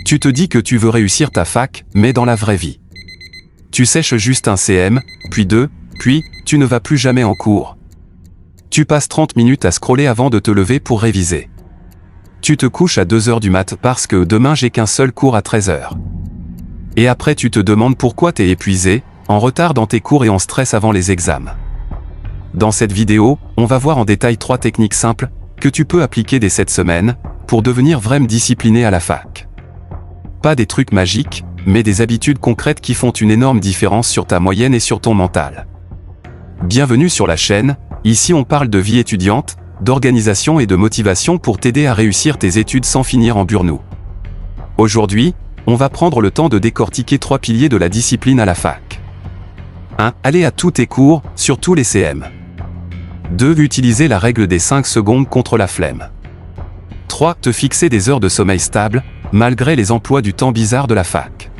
Tu te dis que tu veux réussir ta fac, mais dans la vraie vie. Tu sèches juste un CM, puis deux, puis tu ne vas plus jamais en cours. Tu passes 30 minutes à scroller avant de te lever pour réviser. Tu te couches à 2 heures du mat parce que demain j'ai qu'un seul cours à 13 heures. Et après tu te demandes pourquoi t'es épuisé, en retard dans tes cours et en stress avant les examens. Dans cette vidéo, on va voir en détail 3 techniques simples que tu peux appliquer dès cette semaine pour devenir vraiment discipliné à la fac. Pas des trucs magiques, mais des habitudes concrètes qui font une énorme différence sur ta moyenne et sur ton mental. Bienvenue sur la chaîne, ici on parle de vie étudiante, d'organisation et de motivation pour t'aider à réussir tes études sans finir en burn-out. Aujourd'hui, on va prendre le temps de décortiquer 3 piliers de la discipline à la fac. 1. Aller à tous tes cours, surtout les CM. 2. Utiliser la règle des 5 secondes contre la flemme. 3. Te fixer des heures de sommeil stables, malgré les emplois du temps bizarres de la fac.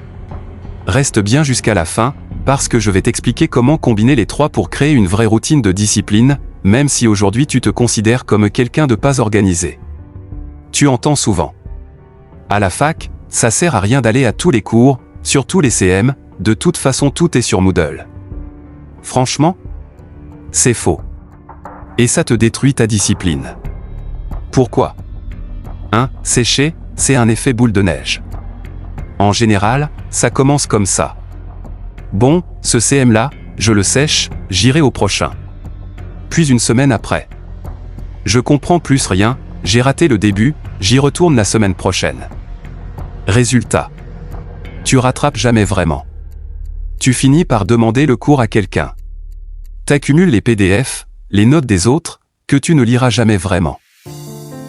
Reste bien jusqu'à la fin, parce que je vais t'expliquer comment combiner les 3 pour créer une vraie routine de discipline, même si aujourd'hui tu te considères comme quelqu'un de pas organisé. Tu entends souvent. À la fac, ça sert à rien d'aller à tous les cours, surtout les CM, de toute façon tout est sur Moodle. Franchement, c'est faux. Et ça te détruit ta discipline. Pourquoi ? 1. Sécher, c'est un effet boule de neige. En général, ça commence comme ça. Bon, ce CM-là, je le sèche, j'irai au prochain. Puis une semaine après. Je comprends plus rien, j'ai raté le début, j'y retourne la semaine prochaine. Résultat. Tu rattrapes jamais vraiment. Tu finis par demander le cours à quelqu'un. T'accumules les PDF, les notes des autres, que tu ne liras jamais vraiment.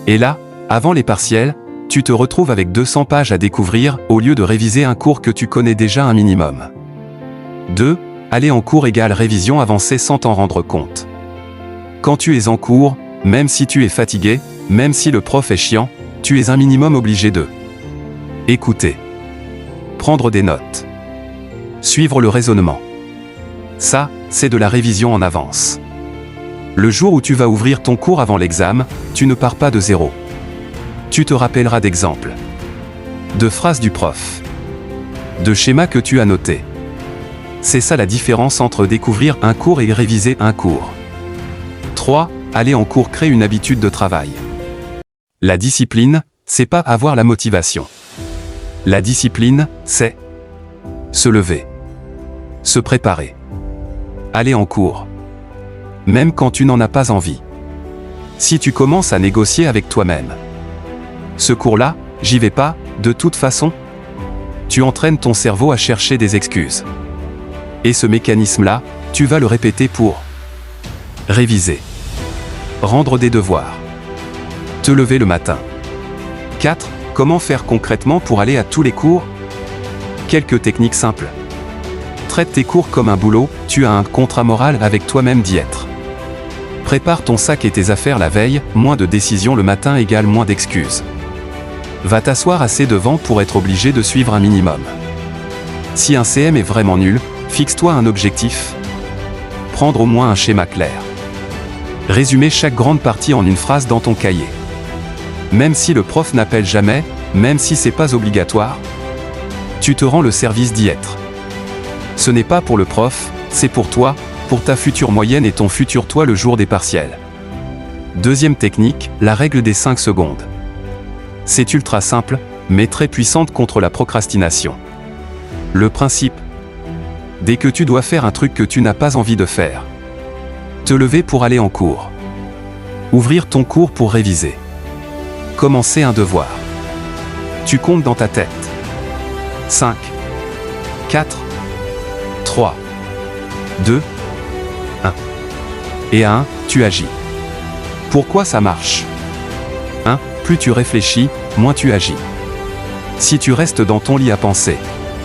Et là, avant les partiels, tu te retrouves avec 200 pages à découvrir au lieu de réviser un cours que tu connais déjà un minimum. 2. Aller en cours égale révision avancée sans t'en rendre compte. Quand tu es en cours, même si tu es fatigué, même si le prof est chiant, tu es un minimum obligé de écouter, prendre des notes, suivre le raisonnement. Ça, c'est de la révision en avance. Le jour où tu vas ouvrir ton cours avant l'examen, tu ne pars pas de zéro. Tu te rappelleras d'exemples, de phrases du prof, de schémas que tu as notés. C'est ça la différence entre découvrir un cours et réviser un cours. 3. Aller en cours crée une habitude de travail. La discipline, c'est pas avoir la motivation. La discipline, c'est se lever, se préparer, aller en cours, même quand tu n'en as pas envie. Si tu commences à négocier avec toi-même, ce cours-là, j'y vais pas, de toute façon, tu entraînes ton cerveau à chercher des excuses. Et ce mécanisme-là, tu vas le répéter pour réviser, rendre des devoirs, te lever le matin. 4. Comment faire concrètement pour aller à tous les cours ? Quelques techniques simples. Traite tes cours comme un boulot, tu as un contrat moral avec toi-même d'y être. Prépare ton sac et tes affaires la veille, moins de décisions le matin égale moins d'excuses. Va t'asseoir assez devant pour être obligé de suivre un minimum. Si un CM est vraiment nul, fixe-toi un objectif. Prendre au moins un schéma clair. Résumer chaque grande partie en une phrase dans ton cahier. Même si le prof n'appelle jamais, même si c'est pas obligatoire, tu te rends le service d'y être. Ce n'est pas pour le prof, c'est pour toi, pour ta future moyenne et ton futur toi le jour des partiels. Deuxième technique, la règle des 5 secondes. C'est ultra simple, mais très puissante contre la procrastination. Le principe. Dès que tu dois faire un truc que tu n'as pas envie de faire. Te lever pour aller en cours. Ouvrir ton cours pour réviser. Commencer un devoir. Tu comptes dans ta tête. 5, 4, 3, 2, 1. Et à 1, tu agis. Pourquoi ça marche ? 1. Plus tu réfléchis, moins tu agis. Si tu restes dans ton lit à penser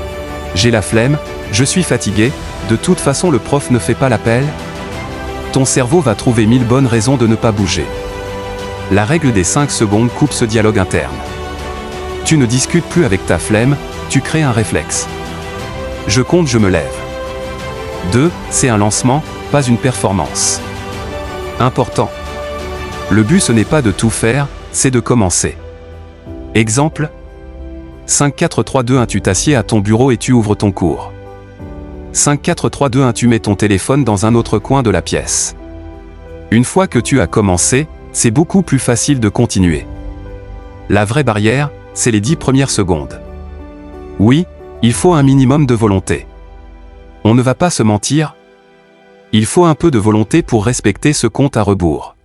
« J'ai la flemme, je suis fatigué, de toute façon le prof ne fait pas l'appel », ton cerveau va trouver 1000 bonnes raisons de ne pas bouger. La règle des 5 secondes coupe ce dialogue interne. Tu ne discutes plus avec ta flemme, tu crées un réflexe. Je compte, je me lève. 2. C'est un lancement, pas une performance. Important. Le but ce n'est pas de tout faire, c'est de commencer. Exemple. 5, 4, 3, 2, 1. Tu t'assieds à ton bureau et tu ouvres ton cours. 5, 4, 3, 2, 1. Tu mets ton téléphone dans un autre coin de la pièce. Une fois que tu as commencé, c'est beaucoup plus facile de continuer. La vraie barrière, c'est les 10 premières secondes. Oui, il faut un minimum de volonté. On ne va pas se mentir. Il faut un peu de volonté pour respecter ce compte à rebours.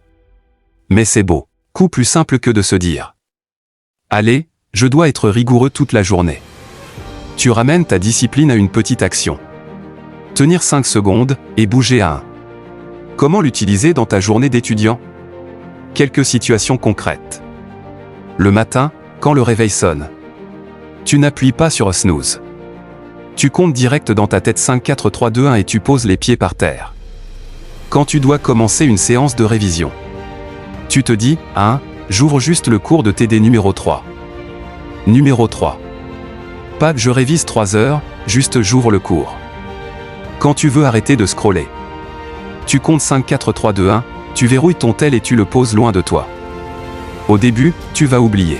Mais c'est beau. Coup plus simple que de se dire « Allez, je dois être rigoureux toute la journée ». Tu ramènes ta discipline à une petite action. Tenir 5 secondes et bouger à 1. Comment l'utiliser dans ta journée d'étudiant? Quelques situations concrètes. Le matin, quand le réveil sonne. Tu n'appuies pas sur snooze. Tu comptes direct dans ta tête 5, 4, 3, 2, 1 et tu poses les pieds par terre. Quand tu dois commencer une séance de révision. Tu te dis, 1, j'ouvre juste le cours de TD numéro 3. Numéro 3. Pas je révise 3 heures, juste j'ouvre le cours. Quand tu veux arrêter de scroller. Tu comptes 5, 4, 3, 2, 1, tu verrouilles ton tel et tu le poses loin de toi. Au début, tu vas oublier.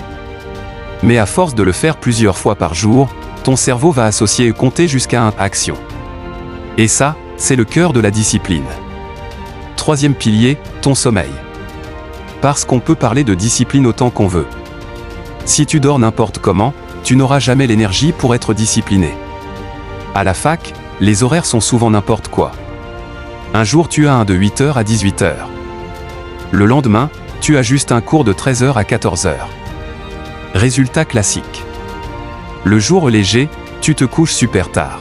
Mais à force de le faire plusieurs fois par jour, ton cerveau va associer et compter jusqu'à 1 action. Et ça, c'est le cœur de la discipline. Troisième pilier, ton sommeil. Parce qu'on peut parler de discipline autant qu'on veut. Si tu dors n'importe comment, tu n'auras jamais l'énergie pour être discipliné. À la fac, les horaires sont souvent n'importe quoi. Un jour tu as un de 8h à 18h. Le lendemain, tu as juste un cours de 13h à 14h. Résultat classique. Le jour léger, tu te couches super tard.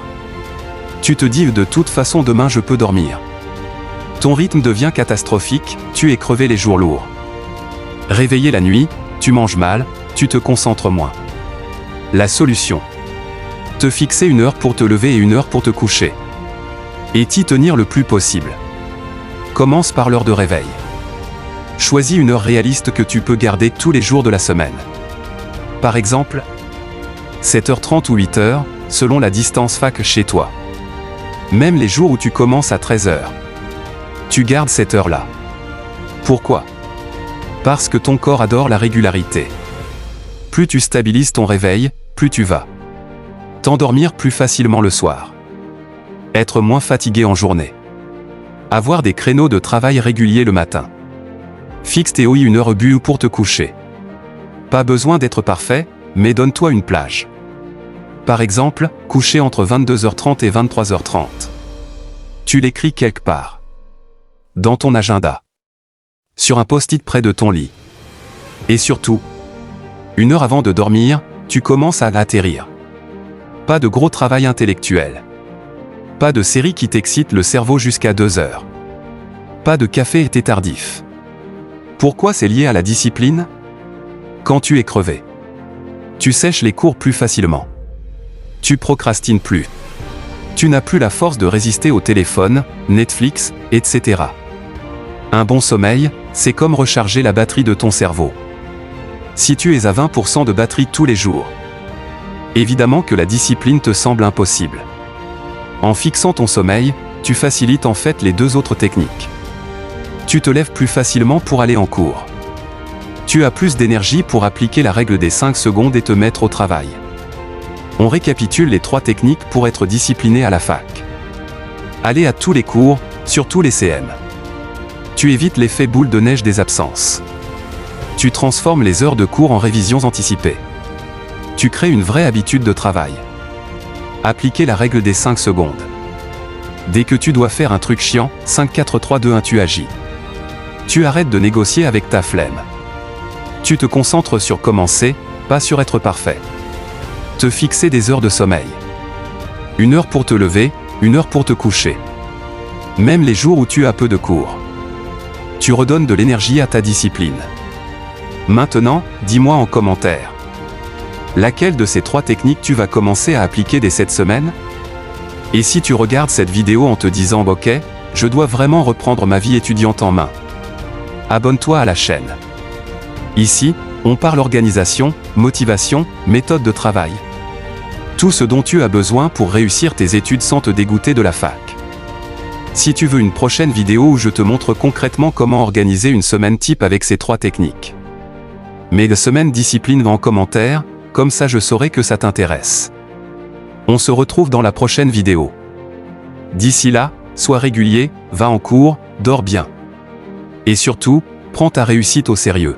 Tu te dis de toute façon demain je peux dormir. Ton rythme devient catastrophique, tu es crevé les jours lourds. Réveillé la nuit, tu manges mal, tu te concentres moins. La solution. Te fixer 1 heure pour te lever et 1 heure pour te coucher. Et t'y tenir le plus possible. Commence par l'heure de réveil. Choisis une heure réaliste que tu peux garder tous les jours de la semaine. Par exemple, 7h30 ou 8h, selon la distance fac chez toi. Même les jours où tu commences à 13h. Tu gardes cette heure-là. Pourquoi? Parce que ton corps adore la régularité. Plus tu stabilises ton réveil, plus tu vas t'endormir plus facilement le soir. Être moins fatigué en journée. Avoir des créneaux de travail réguliers le matin. Fixe tes 1 heure but pour te coucher. Pas besoin d'être parfait, mais donne-toi une plage. Par exemple, coucher entre 22h30 et 23h30. Tu l'écris quelque part. Dans ton agenda. Sur un post-it près de ton lit. Et surtout, 1 heure avant de dormir, tu commences à atterrir. Pas de gros travail intellectuel. Pas de série qui t'excite le cerveau jusqu'à 2 heures. Pas de café et thé tardif. Pourquoi c'est lié à la discipline? Quand tu es crevé. Tu sèches les cours plus facilement. Tu procrastines plus. Tu n'as plus la force de résister au téléphone, Netflix, etc. Un bon sommeil, c'est comme recharger la batterie de ton cerveau. Si tu es à 20% de batterie tous les jours, évidemment que la discipline te semble impossible. En fixant ton sommeil, tu facilites en fait les 2 autres techniques. Tu te lèves plus facilement pour aller en cours. Tu as plus d'énergie pour appliquer la règle des 5 secondes et te mettre au travail. On récapitule les 3 techniques pour être discipliné à la fac. Aller à tous les cours, surtout les CM. Tu évites l'effet boule de neige des absences. Tu transformes les heures de cours en révisions anticipées. Tu crées une vraie habitude de travail. Appliquer la règle des 5 secondes. Dès que tu dois faire un truc chiant, 5, 4, 3, 2, 1 tu agis. Tu arrêtes de négocier avec ta flemme. Tu te concentres sur commencer, pas sur être parfait. Te fixer des heures de sommeil. 1 heure pour te lever, 1 heure pour te coucher. Même les jours où tu as peu de cours. Tu redonnes de l'énergie à ta discipline. Maintenant, dis-moi en commentaire. Laquelle de ces 3 techniques tu vas commencer à appliquer dès cette semaine? Et si tu regardes cette vidéo en te disant « Ok, je dois vraiment reprendre ma vie étudiante en main », abonne-toi à la chaîne. Ici, on parle organisation, motivation, méthode de travail. Tout ce dont tu as besoin pour réussir tes études sans te dégoûter de la fac. Si tu veux une prochaine vidéo où je te montre concrètement comment organiser une semaine type avec ces 3 techniques. Mes semaines discipline en commentaire, Comme ça je saurai que ça t'intéresse. On se retrouve dans la prochaine vidéo. D'ici là, sois régulier, va en cours, dors bien. Et surtout, prends ta réussite au sérieux.